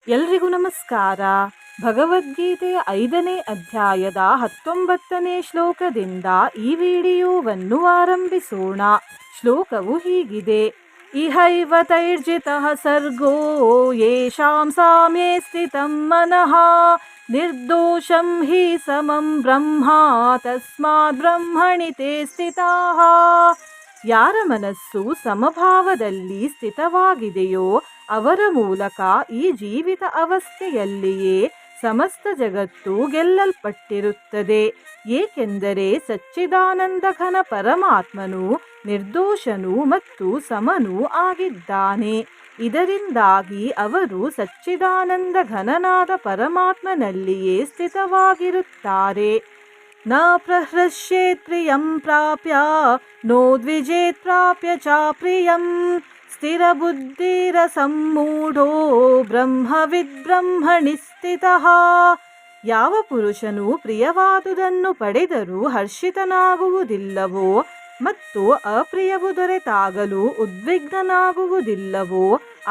ಎಲ್ರಿಗೂ ನಮಸ್ಕಾರ. ಭಗವದ್ಗೀತೆಯ 5ನೇ ಅಧ್ಯಾಯದ 19ನೇ ಶ್ಲೋಕದಿಂದ ಈ ವಿಡಿಯೋವನ್ನು ಆರಂಭಿಸೋಣ. ಶ್ಲೋಕವು ಹೀಗಿದೆ: ಇಹೈವ ತೈರ್ಜಿತಃ ಸರ್ಗೋ ಯೇಷಾಂ ಸಾಮ್ಯೇ ಸ್ಥಿತಂ ಮನಃ ನಿರ್ದೋಷಂ ಹಿ ಸಮಂ ಬ್ರಹ್ಮ ತಸ್ಮಾತ್ ಬ್ರಹ್ಮಣಿ ತೇ ಸ್ಥಿತಾಃ. ಯಾರ ಮನಸ್ಸು ಸಮಭಾವದಲ್ಲಿ ಸ್ಥಿತವಾಗಿದೆಯೋ ಅವರ ಮೂಲಕ ಈ ಜೀವಿತ ಅವಸ್ಥೆಯಲ್ಲಿಯೇ ಸಮಸ್ತ ಜಗತ್ತು ಗೆಲ್ಲಲ್ಪಟ್ಟಿರುತ್ತದೆ. ಏಕೆಂದರೆ ಸಚ್ಚಿದಾನಂದ ಘನ ಪರಮಾತ್ಮನು ನಿರ್ದೋಷನು ಮತ್ತು ಸಮನೂ ಆಗಿದ್ದಾನೆ. ಇದರಿಂದಾಗಿ ಅವರು ಸಚ್ಚಿದಾನಂದ ಘನನಾದ ಪರಮಾತ್ಮನಲ್ಲಿಯೇ ಸ್ಥಿತವಾಗಿರುತ್ತಾರೆ. ನ ಪ್ರಹೃಷ್ಯೇತ್ ಪ್ರಿಯಂ ಪ್ರಾಪ್ಯ ನೋ ದ್ವಿಜೇತ್ ಪ್ರಾಪ್ಯ ಚ ಪ್ರಿಯಂ ಸ್ಥಿರಬುದ್ಧಿರ ಸಮ್ಮೂಢೋ ಬ್ರಹ್ಮವಿದ್ ಬ್ರಹ್ಮಣಿ ಸ್ಥಿತಃ. ಯಾವ ಪುರುಷನು ಪ್ರಿಯವಾದುದನ್ನು ಪಡೆದರೂ ಹರ್ಷಿತನಾಗುವುದಿಲ್ಲವೋ ಮತ್ತು ಅಪ್ರಿಯವು ದೊರೆತಾಗಲೂ ಉದ್ವಿಗ್ನನಾಗುವುದಿಲ್ಲವೋ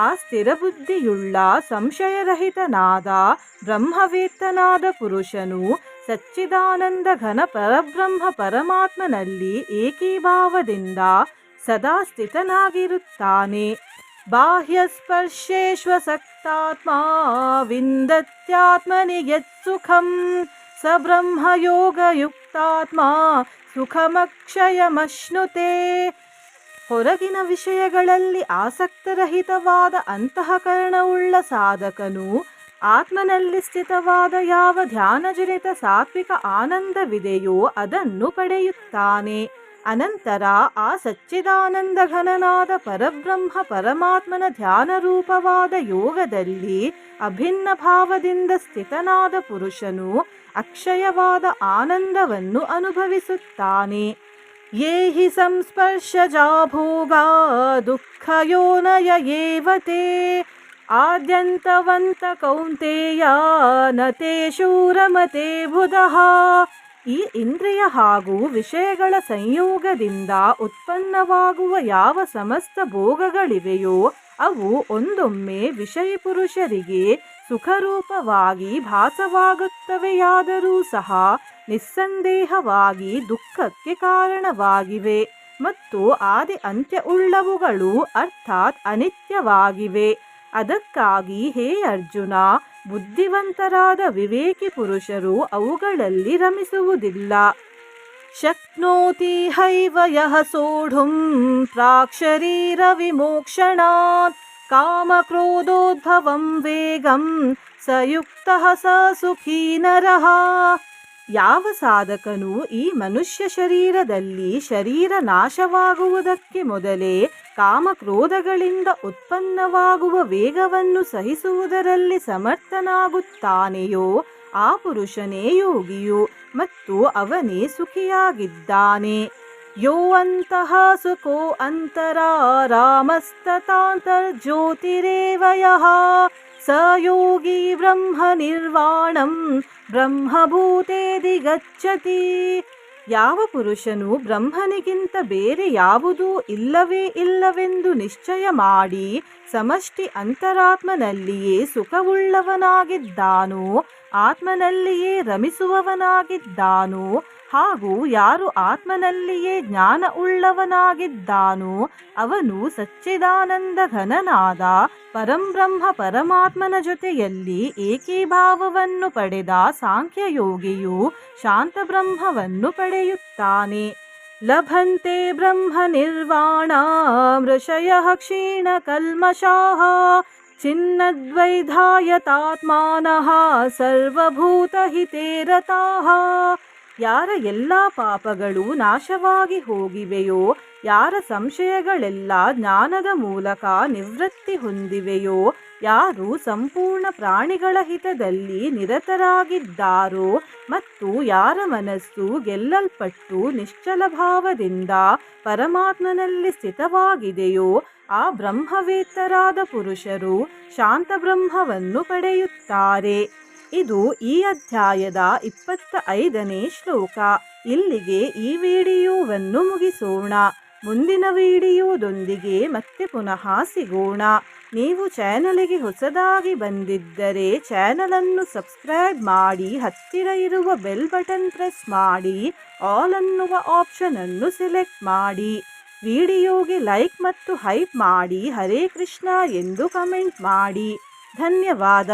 ಆ ಸ್ಥಿರಬುದ್ಧಿಯುಳ್ಳ ಸಂಶಯರಹಿತನಾದ ಬ್ರಹ್ಮವೇತ್ತನಾದ ಪುರುಷನು ಸಚ್ಚಿದಾನಂದ ಘನ ಪರಬ್ರಹ್ಮ ಪರಮಾತ್ಮನಲ್ಲಿ ಏಕೀಭಾವದಿಂದ ಸದಾ ಸ್ಥಿತನಾಗಿರುತ್ತಾನೆ. ಬಾಹ್ಯ ಸ್ಪರ್ಶೇಶ್ವಸಕ್ತಾತ್ಮ ವಿಂದತ್ಯಾತ್ಮನಿ ಯತ್ಸುಖಂ ಸ ಬ್ರಹ್ಮಯೋಗಯುಕ್ತಾತ್ಮ ಸುಖಮಕ್ಷಯಮಶ್ನುತೆ. ಹೊರಗಿನ ವಿಷಯಗಳಲ್ಲಿ ಆಸಕ್ತರಹಿತವಾದ ಅಂತಃಕರಣವುಳ್ಳ ಸಾಧಕನು ಆತ್ಮನಲ್ಲಿ ಸ್ಥಿತವಾದ ಯಾವ ಧ್ಯಾನಜನಿತ ಸಾತ್ವಿಕ ಆನಂದವಿದೆಯೋ ಅದನ್ನು ಪಡೆಯುತ್ತಾನೆ. ಅನಂತರ ಆ ಸಚ್ಚಿದಾನಂದ ಘನನಾದ ಪರಬ್ರಹ್ಮ ಪರಮಾತ್ಮನ ಧ್ಯಾನರೂಪವಾದ ಯೋಗದಲ್ಲಿ ಅಭಿನ್ನ ಭಾವದಿಂದ ಸ್ಥಿತನಾದ ಪುರುಷನು ಅಕ್ಷಯವಾದ ಆನಂದವನ್ನು ಅನುಭವಿಸುತ್ತಾನೆ. ಯೇ ಹಿ ಸಂಸ್ಪರ್ಶಜಾ ಭೋಗಾ ದುಃಖಯೋನಯ ಏವತೆ ಆದ್ಯಂತವಂತ ಕೌಂತೆಯ ನತೆ ಶೂರಮತೆ ಬುಧಃ. ಈ ಇಂದ್ರಿಯ ಹಾಗೂ ವಿಷಯಗಳ ಸಂಯೋಗದಿಂದ ಉತ್ಪನ್ನವಾಗುವ ಯಾವ ಸಮಸ್ತ ಭೋಗಗಳಿವೆಯೋ ಅವು ಒಂದೊಮ್ಮೆ ವಿಷಯಿ ಪುರುಷರಿಗೆ ಸುಖರೂಪವಾಗಿ ಭಾಸವಾಗುತ್ತವೆಯಾದರೂ ಸಹ ನಿಸ್ಸಂದೇಹವಾಗಿ ದುಃಖಕ್ಕೆ ಕಾರಣವಾಗಿವೆ ಮತ್ತು ಆದಿ ಅಂತ್ಯ ಉಳ್ಳವುಗಳು ಅರ್ಥಾತ್ ಅನಿತ್ಯವಾಗಿವೆ. ಅದಕ್ಕಾಗಿ ಹೇ ಅರ್ಜುನ, ಬುದ್ಧಿವಂತರಾದ ವಿವೇಕಿ ಪುರುಷರು ಅವುಗಳಲ್ಲಿ ರಮಿಸುವುದಿಲ್ಲ. ಶಕ್ನೋತಿ ಹೈವ ಯಃ ಸೋಢುಂ ಪ್ರಾಕ್ಶರೀರ ವಿಮೋಕ್ಷಣಾತ್ ಕಾಮಕ್ರೋಧೋದ್ಭವಂ ವೇಗಂ ಸಯುಕ್ತಃ ಸ ಸುಖೀ ನರಃ. ಯಾವ ಸಾಧಕನು ಈ ಮನುಷ್ಯ ಶರೀರದಲ್ಲಿ ಶರೀರ ನಾಶವಾಗುವುದಕ್ಕೆ ಮೊದಲೇ ಕಾಮಕ್ರೋಧಗಳಿಂದ ಉತ್ಪನ್ನವಾಗುವ ವೇಗವನ್ನು ಸಹಿಸುವುದರಲ್ಲಿ ಸಮರ್ಥನಾಗುತ್ತಾನೆಯೋ ಆ ಪುರುಷನೇ ಯೋಗಿಯು ಮತ್ತು ಅವನೇ ಸುಖಿಯಾಗಿದ್ದಾನೆ. ಯೋ ಅಂತಃ ಸುಖೋ ಅಂತರಾರಾಮಸ್ತತಾಂತರ್ಜ್ಯೋತಿರೇವ ಯಃ ಸ ಯೋಗಿ ಬ್ರಹ್ಮ ನಿರ್ವಾಣಂ ಬ್ರಹ್ಮಭೂತೇದಿ ಗಚ್ಚತಿ. ಯಾವ ಪುರುಷನು ಬ್ರಹ್ಮನಿಗಿಂತ ಬೇರೆ ಯಾವುದೂ ಇಲ್ಲವೇ ಇಲ್ಲವೆಂದು ನಿಶ್ಚಯ ಮಾಡಿ ಸಮಷ್ಟಿ ಅಂತರಾತ್ಮನಲ್ಲಿಯೇ ಸುಖವುಳ್ಳವನಾಗಿದ್ದಾನೋ ಆತ್ಮನಲ್ಲಿಯೇ ರಮಿಸುವವನಾಗಿದ್ದಾನೋ ಹಾಗೂ ಯಾರು ಆತ್ಮನಲ್ಲಿಯೇ ಜ್ಞಾನ ಉಳ್ಳವನಾಗಿದ್ದಾನೋ ಅವನು ಸಚ್ಚಿದಾನಂದ ಘನನಾದ ಪರಂಬ್ರಹ್ಮ ಪರಮಾತ್ಮನ ಜೊತೆಯಲ್ಲಿ ಏಕೀಭಾವವನ್ನು ಪಡೆದ ಸಾಂಖ್ಯಯೋಗಿಯು ಶಾಂತಬ್ರಹ್ಮವನ್ನು ಪಡೆಯುತ್ತಾನೆ. ಲಭಂತೆ ಬ್ರಹ್ಮ ನಿರ್ವಾಣ ಋಷಯಃ ಕ್ಷೀಣ ಕಲ್ಮಷಾಃ ಚಿನ್ನದ್ವೈಧಾಯತಾತ್ಮಾನಃ ಸರ್ವಭೂತಹಿತೇ ರತಾಃ. ಯಾರ ಎಲ್ಲ ಪಾಪಗಳು ನಾಶವಾಗಿ ಹೋಗಿವೆಯೋ, ಯಾರ ಸಂಶಯಗಳೆಲ್ಲ ಜ್ಞಾನದ ಮೂಲಕ ನಿವೃತ್ತಿ ಹೊಂದಿವೆಯೋ, ಯಾರು ಸಂಪೂರ್ಣ ಪ್ರಾಣಿಗಳ ಹಿತದಲ್ಲಿ ನಿರತರಾಗಿದ್ದಾರೋ ಮತ್ತು ಯಾರ ಮನಸ್ಸು ಗೆಲ್ಲಲ್ಪಟ್ಟು ನಿಶ್ಚಲ ಭಾವದಿಂದ ಪರಮಾತ್ಮನಲ್ಲಿ ಸ್ಥಿತವಾಗಿದೆಯೋ ಆ ಬ್ರಹ್ಮವೇತ್ತರಾದ ಪುರುಷರು ಶಾಂತಬ್ರಹ್ಮವನ್ನು ಪಡೆಯುತ್ತಾರೆ. ಇದು ಈ ಅಧ್ಯಾಯದ 25ನೇ ಶ್ಲೋಕ. ಇಲ್ಲಿಗೆ ಈ ವಿಡಿಯೋವನ್ನು ಮುಗಿಸೋಣ. ಮುಂದಿನ ವಿಡಿಯೋದೊಂದಿಗೆ ಮತ್ತೆ ಪುನಃ ಸಿಗೋಣ. ನೀವು ಚಾನಲಿಗೆ ಹೊಸದಾಗಿ ಬಂದಿದ್ದರೆ ಚಾನಲನ್ನು ಸಬ್ಸ್ಕ್ರೈಬ್ ಮಾಡಿ, ಹತ್ತಿರ ಇರುವ ಬೆಲ್ ಬಟನ್ ಪ್ರೆಸ್ ಮಾಡಿ, ಆಲ್ ಅನ್ನುವ ಆಪ್ಷನ್ ಅನ್ನು ಸೆಲೆಕ್ಟ್ ಮಾಡಿ. ವಿಡಿಯೋಗೆ ಲೈಕ್ ಮತ್ತು ಹೈಪ್ ಮಾಡಿ, ಹರೇ ಕೃಷ್ಣ ಎಂದು ಕಮೆಂಟ್ ಮಾಡಿ. ಧನ್ಯವಾದ.